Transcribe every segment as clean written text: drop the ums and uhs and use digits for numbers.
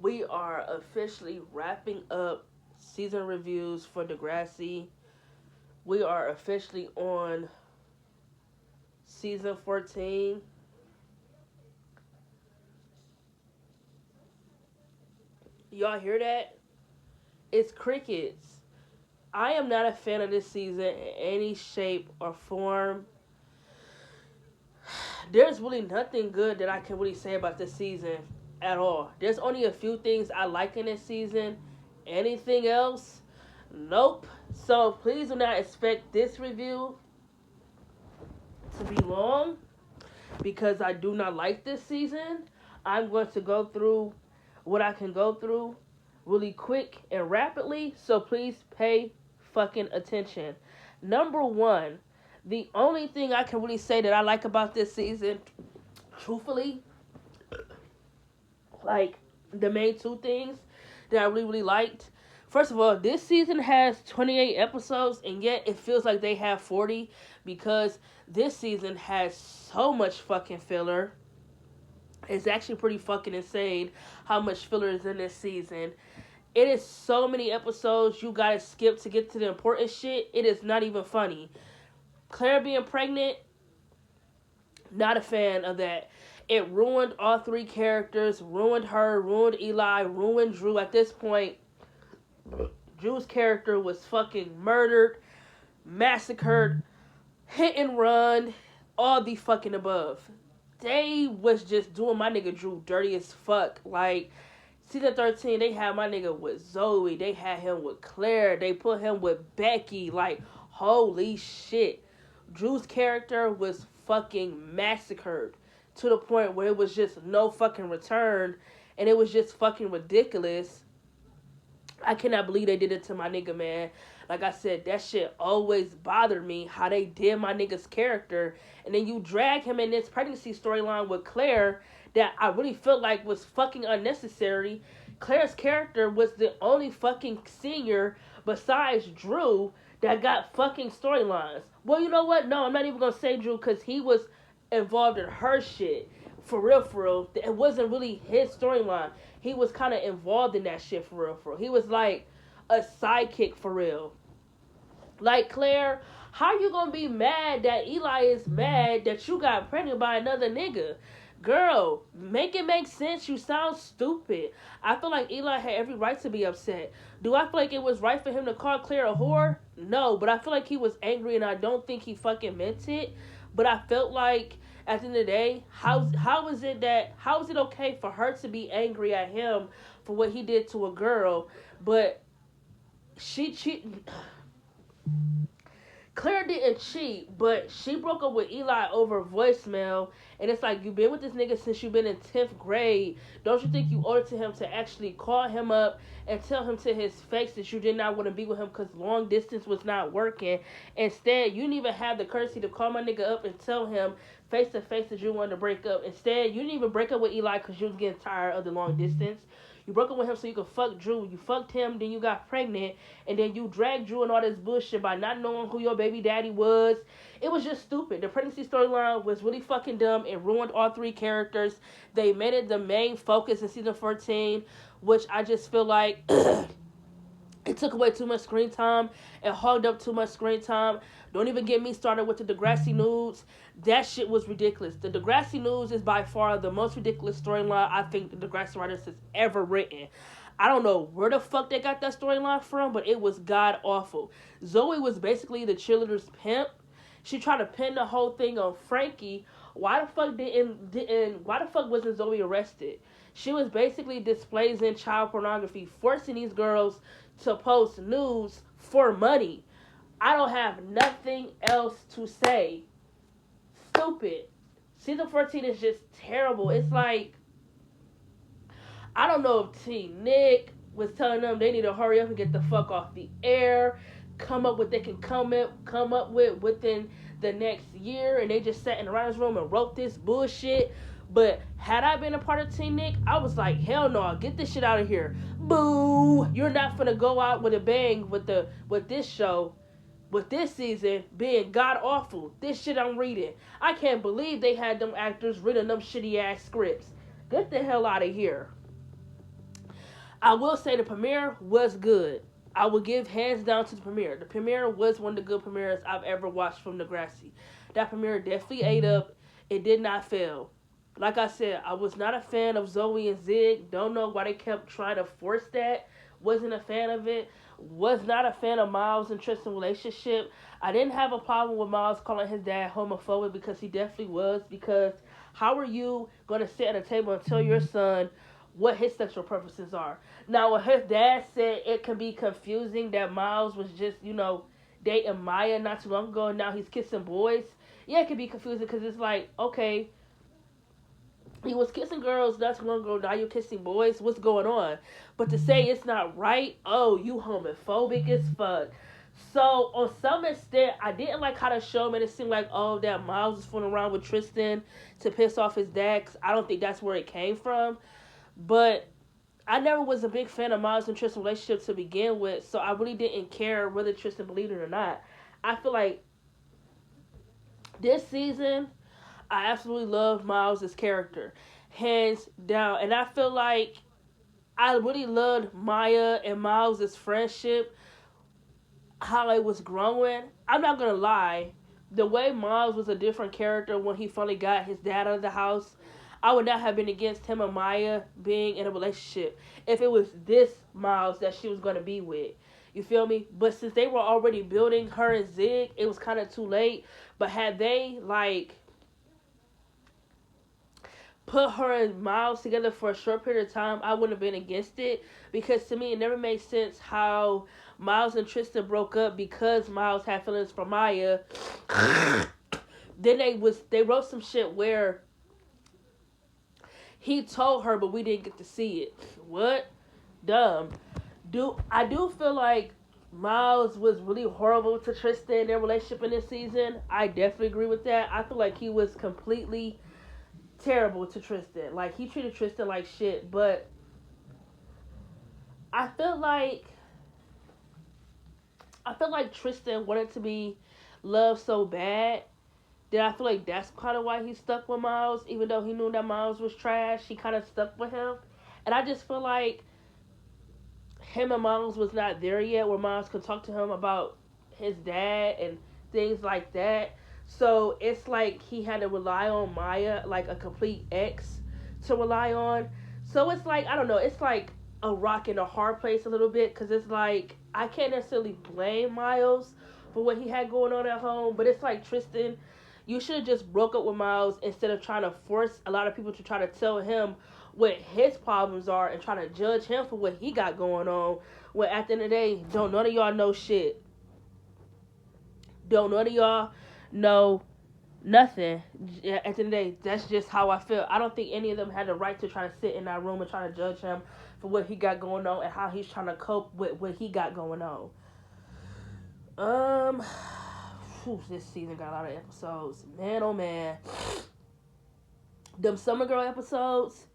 We are officially wrapping up season reviews for Degrassi. We are officially on season 14. Y'all hear that? It's crickets. I am not a fan of this season in any shape or form. There's really nothing good that I can really say about this season at all. There's only a few things I like in this season. Anything else? Nope. So please do not expect this review to be long because I do not like this season. I'm going to go through what I can go through really quick and rapidly. So please pay fucking attention. Number one, the only thing I can really say that I like about this season, truthfully, like the main two things that I really, really liked. First of all, this season has 28 episodes, and yet it feels like they have 40 because this season has so much fucking filler. It's actually pretty fucking insane how much filler is in this season. It is so many episodes you gotta skip to get to the important shit. It is not even funny. Claire being pregnant, not a fan of that. It ruined all three characters, ruined her, ruined Eli, ruined Drew. At this point, Drew's character was fucking murdered, massacred, hit and run, all the fucking above. They was just doing my nigga Drew dirty as fuck. Like, season 13, they had my nigga with Zoe. They had him with Claire. They put him with Becky. Like, holy shit. Drew's character was fucking massacred to the point where it was just no fucking return. And it was just fucking ridiculous. I cannot believe they did it to my nigga, man. Like I said, that shit always bothered me, how they did my nigga's character. And then you drag him in this pregnancy storyline with Claire that I really felt like was fucking unnecessary. Claire's character was the only fucking senior besides Drew that got fucking storylines. Well, you know what? No, I'm not even going to say Drew because he was involved in her shit. For real, for real. It wasn't really his storyline. He was kind of involved in that shit for real, for real. He was like a sidekick for real. Like, Claire, how you gonna be mad that Eli is mad that you got pregnant by another nigga? Girl, make it make sense. You sound stupid. I feel like Eli had every right to be upset. Do I feel like it was right for him to call Claire a whore? No, but I feel like he was angry and I don't think he fucking meant it. But I felt like at the end of the day, how is it okay for her to be angry at him for what he did to a girl, but she Claire didn't cheat, but she broke up with Eli over voicemail. And it's like, you've been with this nigga since you've been in 10th grade. Don't you think you owed it to him to actually call him up and tell him to his face that you did not want to be with him because long distance was not working? Instead, you didn't even have the courtesy to call my nigga up and tell him face to face that you wanted to break up. Instead, you didn't even break up with Eli because you was getting tired of the long distance. You broke up with him so you could fuck Drew. You fucked him, then you got pregnant, and then you dragged Drew and all this bullshit by not knowing who your baby daddy was. It was just stupid. The pregnancy storyline was really fucking dumb. It ruined all three characters. They made it the main focus in season 14, which I just feel like it took away too much screen time. It hogged up too much screen time. Don't even get me started with the Degrassi nudes. That shit was ridiculous. The Degrassi news is by far the most ridiculous storyline I think the Degrassi writers has ever written. I don't know where the fuck they got that storyline from, but it was god awful. Zoe was basically the cheerleader's pimp. She tried to pin the whole thing on Frankie. Why the fuck wasn't Zoe arrested? She was basically displaying child pornography, forcing these girls to post nudes for money. I don't have nothing else to say. Stupid. Season 14 is just terrible. It's like, I don't know if T. Nick was telling them they need to hurry up and get the fuck off the air, come up with they can come up with within the next year, and they just sat in the writer's room and wrote this bullshit. But had I been a part of Team Nick, I was like, hell no, get this shit out of here. Boo! You're not finna go out with a bang with this show, with this season being god awful. This shit I'm reading. I can't believe they had them actors reading them shitty ass scripts. Get the hell out of here. I will say the premiere was good. I will give hands down to the premiere. The premiere was one of the good premieres I've ever watched from Degrassi. That premiere definitely ate up. It did not fail. Like I said, I was not a fan of Zoe and Zig. Don't know why they kept trying to force that. Wasn't a fan of it. Was not a fan of Miles and Tristan's relationship. I didn't have a problem with Miles calling his dad homophobic because he definitely was. Because how are you going to sit at a table and tell your son what his sexual preferences are? Now, when his dad said it can be confusing that Miles was just, dating Maya not too long ago and now he's kissing boys, yeah, it can be confusing because it's like, okay, he was kissing girls not too long ago, now you're kissing boys, what's going on? But to say it's not right, oh, you homophobic as fuck. So, on some extent, I didn't like how the show made it seem like, oh, that Miles was fooling around with Tristan to piss off his dad. 'Cause I don't think that's where it came from. But I never was a big fan of Miles and Tristan's relationship to begin with, so I really didn't care whether Tristan believed it or not. I feel like this season, I absolutely love Miles' character, hands down. And I feel like I really loved Maya and Miles' friendship, how it was growing. I'm not gonna lie, the way Miles was a different character when he finally got his dad out of the house, I would not have been against him and Maya being in a relationship if it was this Miles that she was gonna be with. You feel me? But since they were already building her and Zig, it was kind of too late. But had they put her and Miles together for a short period of time, I wouldn't have been against it because to me it never made sense how Miles and Tristan broke up because Miles had feelings for Maya. Then they wrote some shit where he told her, but we didn't get to see it. What? Dumb. I do feel like Miles was really horrible to Tristan in their relationship in this season. I definitely agree with that. I feel like he was completely terrible to Tristan. Like he treated Tristan like shit, but I feel like Tristan wanted to be loved so bad that I feel like that's kind of why he stuck with Miles, even though he knew that Miles was trash. He kind of stuck with him, and I just feel like him and Miles was not there yet, where Miles could talk to him about his dad and things like that. So it's like he had to rely on Maya, like a complete ex, to rely on. So it's like, I don't know, it's like a rock in a hard place a little bit because it's like I can't necessarily blame Miles for what he had going on at home, but it's like Tristan, you should have just broke up with Miles instead of trying to force a lot of people to try to tell him what his problems are and try to judge him for what he got going on. When at the end of the day, don't none of y'all know shit. Don't none of y'all know nothing. At the end of the day, that's just how I feel. I don't think any of them had the right to try to sit in that room and try to judge him for what he got going on and how he's trying to cope with what he got going on. This season got a lot of episodes. Man, oh man. Them Summer Girl episodes,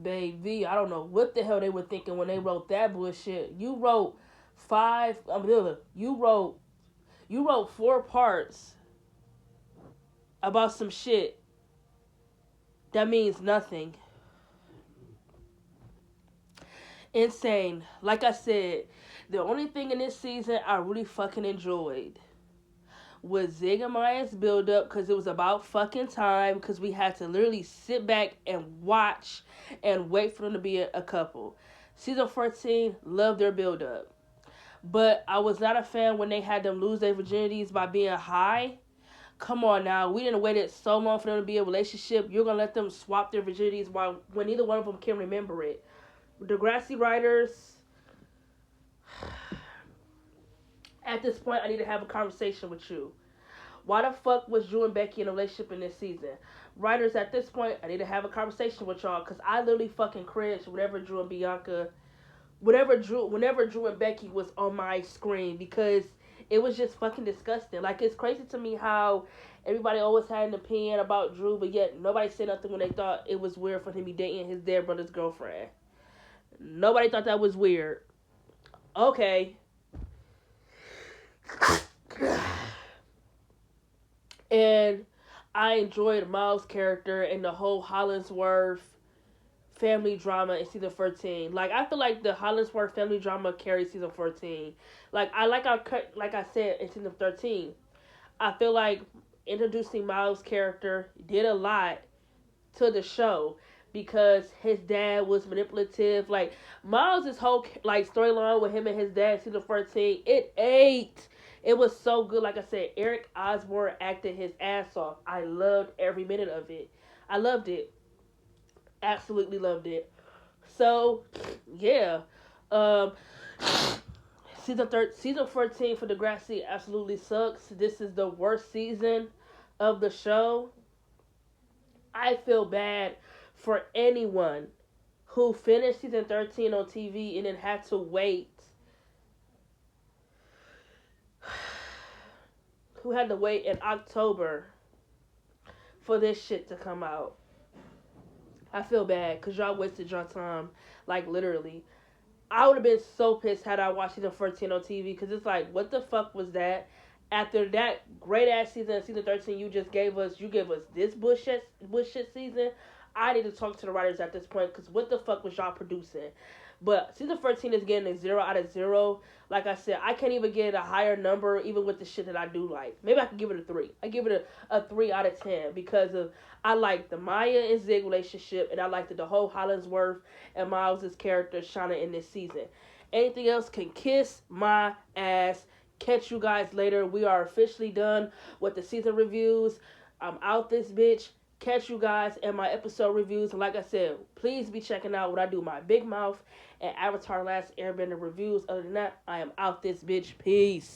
baby, I don't know what the hell they were thinking when they wrote that bullshit. You wrote you wrote 4 parts about some shit that means nothing. Insane. Like I said, the only thing in this season I really fucking enjoyed was Zig and Maya's build up because it was about fucking time because we had to literally sit back and watch and wait for them to be a couple. Season 14, loved their build up. But I was not a fan when they had them lose their virginities by being high. Come on now, we didn't wait it so long for them to be in a relationship. You're gonna let them swap their virginities when neither one of them can remember it. Degrassi writers, at this point, I need to have a conversation with you. Why the fuck was Drew and Becky in a relationship in this season? Writers, at this point, I need to have a conversation with y'all because I literally fucking cringed whenever Drew and Becky was on my screen because it was just fucking disgusting. Like, it's crazy to me how everybody always had an opinion about Drew, but yet nobody said nothing when they thought it was weird for him to be dating his dead brother's girlfriend. Nobody thought that was weird. Okay. And I enjoyed Miles' character and the whole Hollingsworth family drama in season 14. Like I feel like the Hollingsworth family drama carries season 14. Like I said in season 13, I feel like introducing Miles' character did a lot to the show because his dad was manipulative. Like Miles' whole like storyline with him and his dad season 14, it ate. It was so good. Like I said, Eric Osborne acted his ass off. I loved every minute of it. I loved it. Absolutely loved it. So, yeah. Um, season 14 for Degrassi absolutely sucks. This is the worst season of the show. I feel bad for anyone who finished season 13 on TV and then had to wait. Who had to wait in October for this shit to come out. I feel bad because y'all wasted your time. Like, literally. I would have been so pissed had I watched season 14 on TV because it's like, what the fuck was that? After that great ass season 13 you just gave us, you gave us this bullshit season. I need to talk to the writers at this point because what the fuck was y'all producing? But season 14 is getting a 0 out of 0. Like I said, I can't even get a higher number even with the shit that I do like. Maybe I could give it a 3. I give it a 3 out of 10 because of I like the Maya and Zig relationship and I liked the whole Hollingsworth and Miles' character shining in this season. Anything else can kiss my ass. Catch you guys later. We are officially done with the season reviews. I'm out this bitch. Catch you guys in my episode reviews. And like I said, please be checking out what I do, my Big Mouth and Avatar Last Airbender reviews. Other than that, I am out this bitch. Peace.